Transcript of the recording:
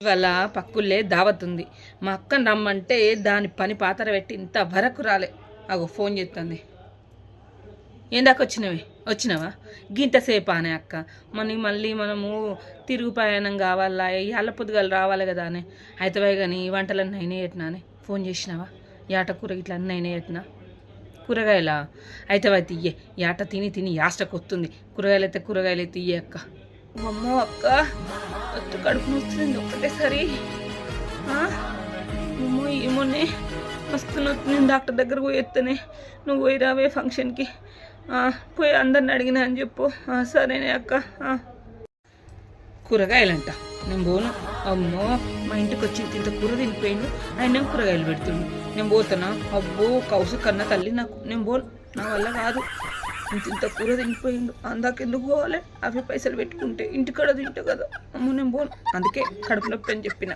ఇవాళ పక్కుల్లే దావత్ ఉంది. మా అక్కని రమ్మంటే దాని పని పాతర పెట్టి ఇంత వరకు రాలే. అగో ఫోన్ చేస్తుంది. ఏందాక వచ్చినావా గింతసేపు అనే అక్క మళ్ళీ మనము తిరుగు ప్రయాణం కావాలా ఇవాళ పొద్దుగాలు రావాలి కదా అని అయితే కానీ వంటలన్నీ అయినా ఎట్నా అని ఫోన్ చేసినావా? యాట కూర ఇట్లా అన్నీ అయినా ఎట్నా? కూరగాయల అయితే ఇయ్యే యాట తిని తిని యాస్టకు వస్తుంది. కూరగాయలు అయితే ఇయ్యే అక్క. అమ్మో అక్క ఒత్తు కడుపు నొస్తుంది ఒకటేసారి. అమ్మో ఏమోనే వస్తున్నా. నేను డాక్టర్ దగ్గర పోయి ఎత్తనే, నువ్వు పోయి రావే ఫంక్షన్కి. పోయి అందరిని అడిగినా అని చెప్పు. సరేనే అక్క. కూరగాయలంట నేను పోను. అమ్మో మా ఇంటికి వచ్చి ఇంత కూర తినిపోయిండు, ఆయన కూరగాయలు పెడుతుండు. నేను పోతున్నా. అబ్బో కౌసు కన్నా తల్లి నాకు. నేను పోను, నా వల్ల కాదు. ఇంత కూర తినిపోయిండు, అందాకెందుకు పోవాలి? అవి పైసలు పెట్టుకుంటే ఇంటికాడ తింటా కదా. అమ్మో నేను పోను. అందుకే కడుపు నొప్పి అని చెప్పిన.